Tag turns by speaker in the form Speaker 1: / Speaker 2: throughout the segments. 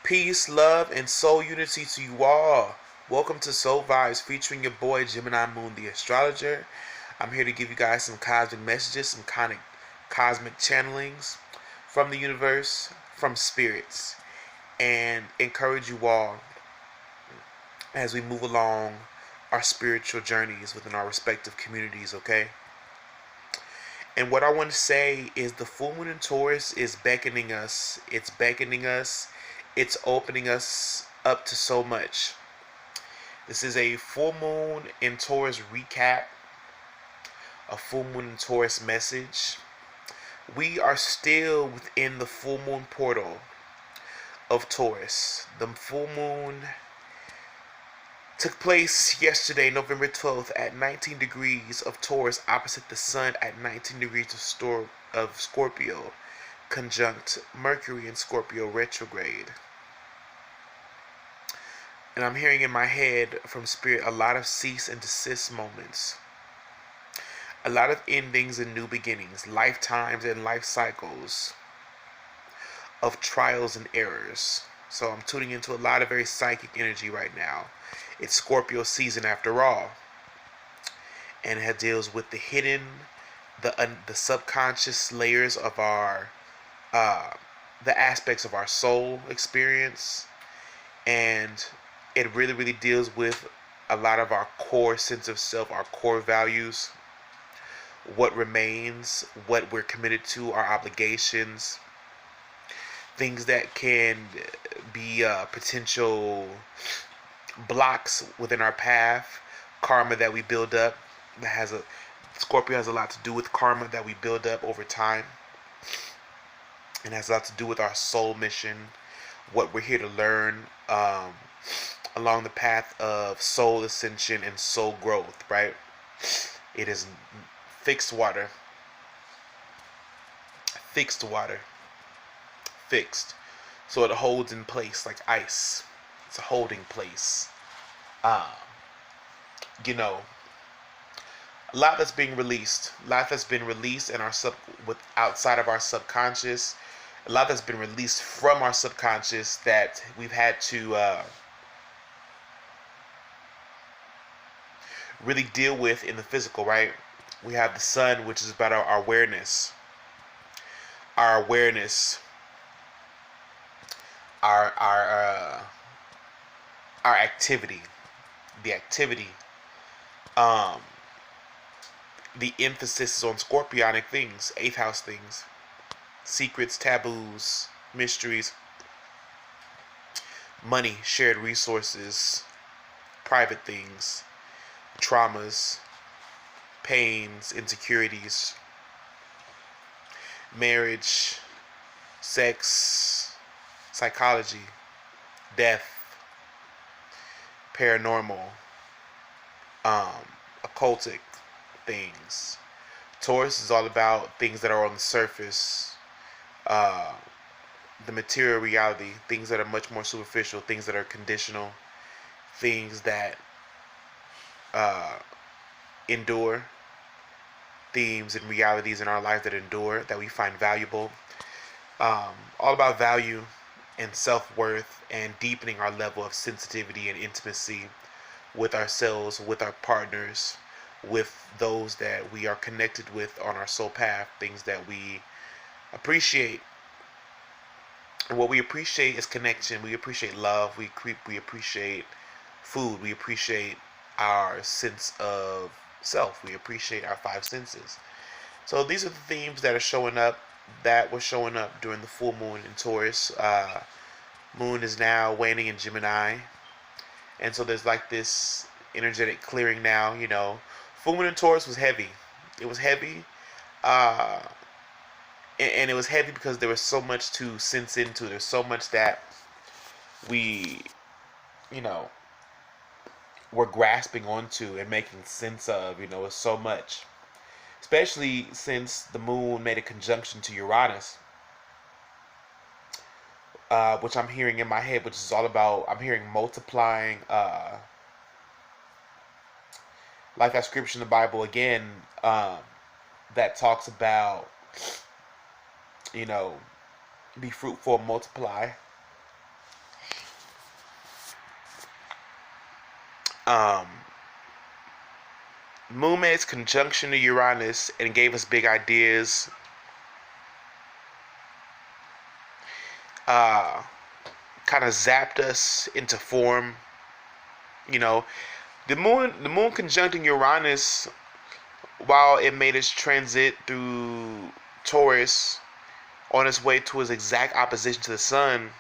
Speaker 1: Peace, love, and soul unity to you all. Welcome to Soul Vibes featuring your boy Gemini Moon, the astrologer. I'm here to give you guys some cosmic messages, some kind of cosmic channelings from the universe, from spirits, and encourage you all as we move along our spiritual journeys within our respective communities, okay? And what I want to say is the full moon in Taurus is beckoning us. It's beckoning us. It's opening us up to so much. This is a full moon in Taurus recap, a full moon in Taurus message. We are still within the full moon portal of Taurus. The full moon took place yesterday, November 12th, at 19 degrees of Taurus opposite the sun at 19 degrees of Scorpio, conjunct Mercury in Scorpio retrograde. And I'm hearing in my head from Spirit a lot of cease and desist moments. A lot of endings and new beginnings, lifetimes and life cycles of trials and errors. So I'm tuning into a lot of very psychic energy right now. It's Scorpio season after all. And it deals with the hidden, the subconscious layers of our, the aspects of our soul experience. And it really deals with a lot of our core sense of self, our core values, what remains, what we're committed to, our obligations, things that can be potential blocks within our path, karma that we build up. Scorpio has a lot to do with karma that we build up over time, and has a lot to do with our soul mission, what we're here to learn along the path of soul ascension and soul growth, right? It is fixed water, so it holds in place like ice. It's a holding place. A lot that's being released, a lot that's been released in our outside of our subconscious, a lot that's been released from our subconscious that we've had to really deal with in the physical, right? We have the sun, which is about our awareness, our activity, the emphasis is on scorpionic things, 8th house things, secrets, taboos, mysteries, money, shared resources, private things, traumas, pains, insecurities, marriage, sex, psychology, death, paranormal, occultic things. Taurus is all about things that are on the surface, the material reality, things that are much more superficial, things that are conditional, things that endure, themes and realities in our life that endure, that we find valuable. All about value and self-worth and deepening our level of sensitivity and intimacy with ourselves, with our partners, with those that we are connected with on our soul path, things that we appreciate. And what we appreciate is connection. We appreciate love. We appreciate food. We appreciate our sense of self. We appreciate our 5 senses. So these are the themes that are showing up, that were showing up during the full moon in Taurus. Moon is now waning in Gemini, and so there's like this energetic clearing now. Full moon in Taurus was heavy. It was heavy, and it was heavy because there was so much to sense into. There's so much that we, we're grasping onto and making sense of. It's so much, especially since the moon made a conjunction to Uranus, which I'm hearing in my head, which is all about, I'm hearing multiplying, like that scripture in the Bible again, that talks about, be fruitful, multiply, Um, Moon made its conjunction to Uranus and gave us big ideas. Kind of zapped us into form. You know, the moon conjuncting Uranus, while it made its transit through Taurus on its way to its exact opposition to the sun,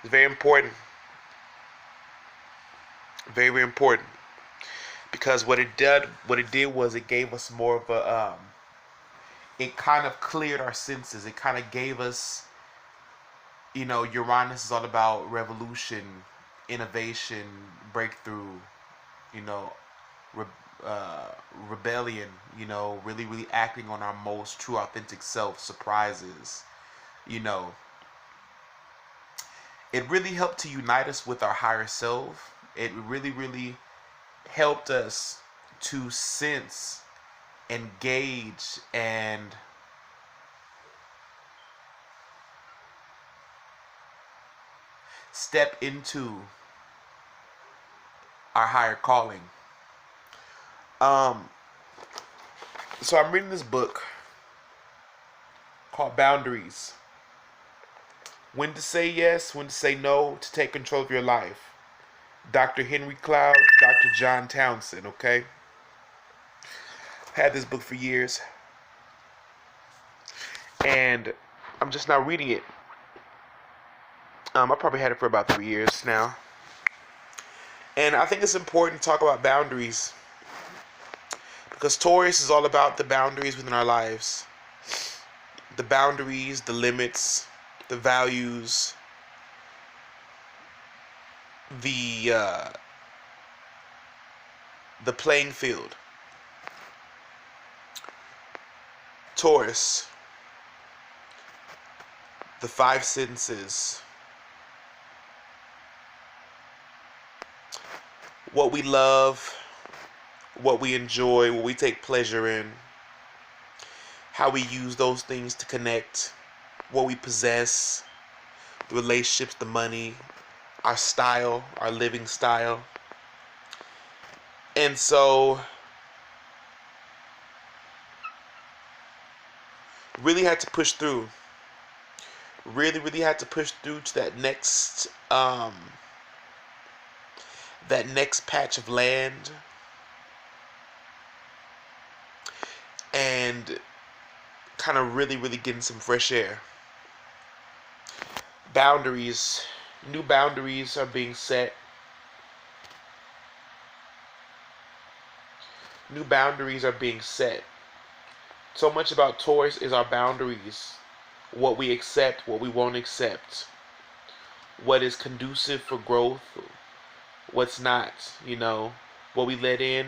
Speaker 1: is very important. Very, very important. Because what it did was it gave us more of a it kind of cleared our senses. It kind of gave us, Uranus is all about revolution, innovation, breakthrough, you know, re- uh, rebellion, really, really acting on our most true, authentic self, surprises, you know. It really helped to unite us with our higher self. It really, really helped us to sense, engage, and step into our higher calling. Um, so I'm reading this book called Boundaries. When to say yes, when to say no, to take control of your life. Dr. Henry Cloud, Dr. John Townsend, okay? Had this book for years. And I'm just now reading it. I probably had it for about 3 years now. And I think it's important to talk about boundaries. Because Taurus is all about the boundaries within our lives. The boundaries, the limits, the values, the playing field. Taurus, the five senses, what we love, what we enjoy, what we take pleasure in, how we use those things to connect, what we possess, the relationships, the money, our style, our living style. And so, really had to push through. Really, really had to push through to that next patch of land, and kind of really, really getting some fresh air. Boundaries, new boundaries are being set. New boundaries are being set. So much about Taurus is our boundaries. What we accept, what we won't accept. What is conducive for growth, what's not, What we let in,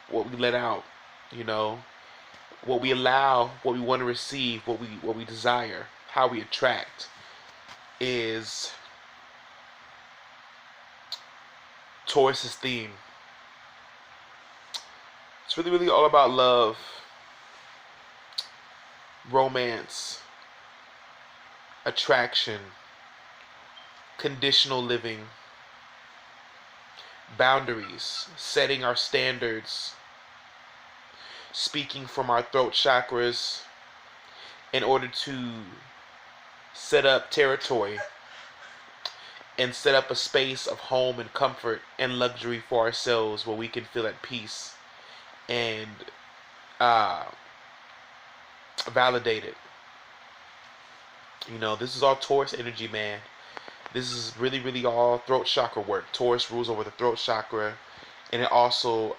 Speaker 1: what we let out, What we allow, what we want to receive, what we desire, how we attract is Taurus's theme. It's really, really all about love, romance, attraction, conditional living, boundaries, setting our standards, speaking from our throat chakras in order to set up territory and set up a space of home and comfort and luxury for ourselves where we can feel at peace and validated. This is all Taurus energy, man. This is really, really all throat chakra work. Taurus rules over the throat chakra, and it also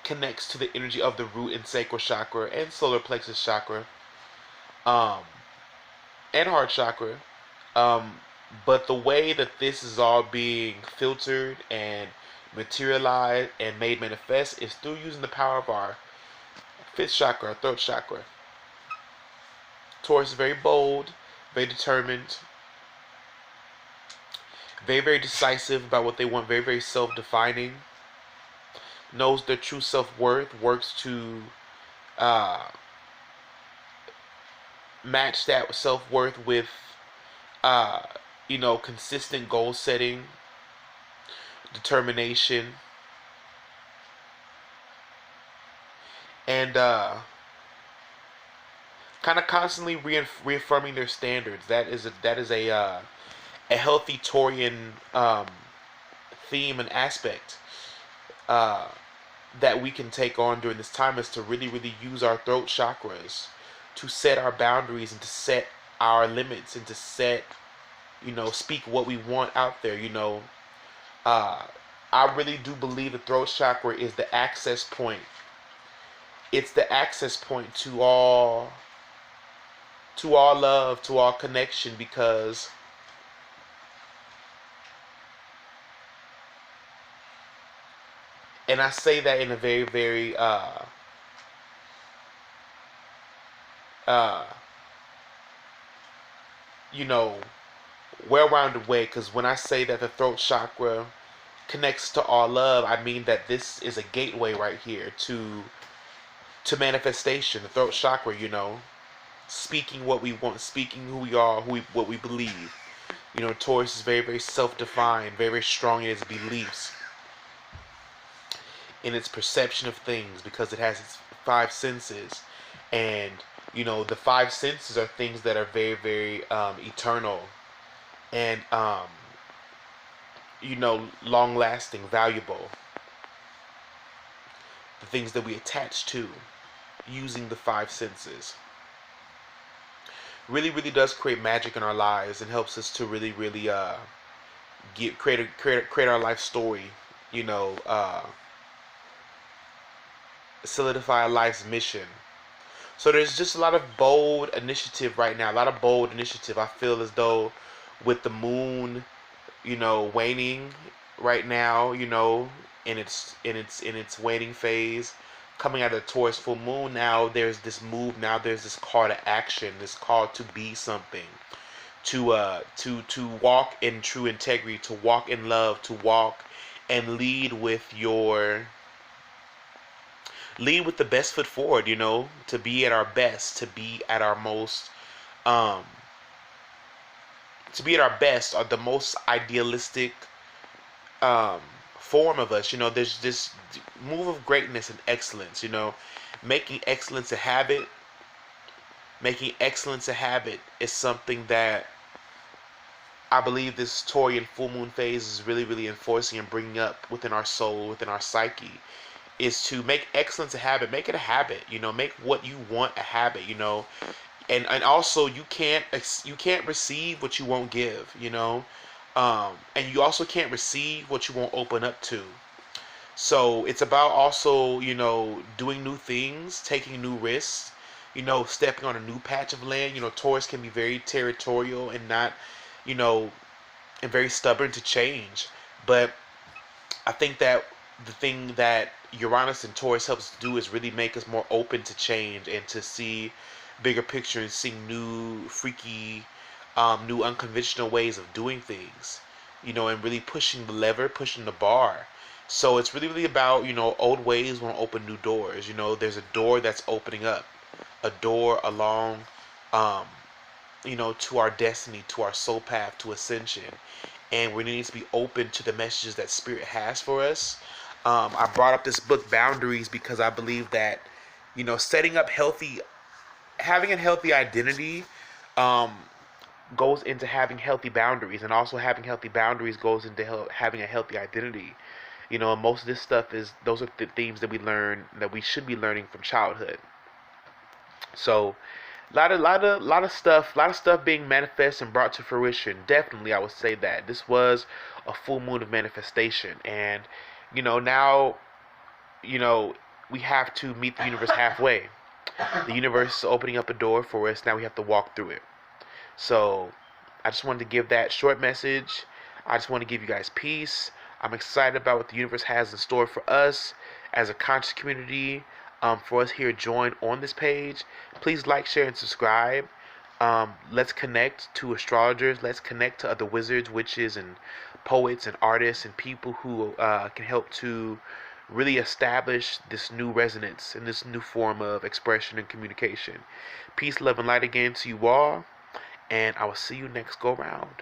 Speaker 1: connects to the energy of the root and sacral chakra and solar plexus chakra, and heart chakra. But the way that this is all being filtered and materialized and made manifest is through using the power of our fifth chakra, our throat chakra. Taurus is very bold, very determined, very, very decisive about what they want, very, very self-defining, knows their true self-worth, works to match that self-worth with consistent goal setting, determination, and kind of constantly reaffirming their standards. That is a healthy Taurian theme and aspect uh, that we can take on during this time, is to really, really use our throat chakras to set our boundaries and to set our limits and to set, speak what we want out there. Uh, I really do believe the throat chakra is the access point. It's the access point to all love, to all connection, because and I say that in a very, very uh you know well-rounded way, because when I say that the throat chakra connects to all love, I mean that this is a gateway right here to manifestation. The throat chakra, speaking what we want, speaking who we are, what we believe. Taurus is very, very self-defined, very, very strong in its beliefs, in its perception of things, because it has its five senses. And the five senses are things that are very, very eternal and long lasting, valuable. The things that we attach to using the five senses really, really does create magic in our lives and helps us to really, really create our life story. Solidify our life's mission. So there's just a lot of bold initiative right now. A lot of bold initiative. I feel as though with the moon, waning right now, in its waning phase, coming out of the Taurus full moon, now there's this move. Now there's this call to action. This call to be something. To walk in true integrity. To walk in love. To walk and lead with the best foot forward, to be at our best, to be at our most, or the most idealistic form of us. There's this move of greatness and excellence, making excellence a habit. Making excellence a habit is something that I believe this Taurian full moon phase is really, really enforcing and bringing up within our soul, within our psyche, is to make excellence a habit. Make it a habit. Make what you want a habit. And also you can't receive what you won't give. And you also can't receive what you won't open up to. So it's about also doing new things, taking new risks. Stepping on a new patch of land. Taurus can be very territorial and not, and very stubborn to change. But I think that the thing that Uranus and Taurus helps do is really make us more open to change and to see bigger picture and seeing new, freaky, new unconventional ways of doing things, and really pushing the lever, pushing the bar. So it's really, really about, old ways won't open new doors. There's a door that's opening up, a door along, to our destiny, to our soul path, to ascension. And we need to be open to the messages that Spirit has for us. I brought up this book, Boundaries, because I believe that, setting up having a healthy identity goes into having healthy boundaries, and also having healthy boundaries goes into having a healthy identity. And most of this stuff those are the themes that we learn, that we should be learning from childhood. So, lot of stuff being manifest and brought to fruition. Definitely, I would say that this was a full moon of manifestation, and now, we have to meet the universe halfway. The universe is opening up a door for us. Now we have to walk through it. So I just wanted to give that short message. I just want to give you guys peace. I'm excited about what the universe has in store for us as a conscious community. For us here joined on this page, please like, share, and subscribe. Let's connect to astrologers. Let's connect to other wizards, witches, and poets and artists and people who can help to really establish this new resonance and this new form of expression and communication. Peace, love, and light again to you all, and I will see you next go round.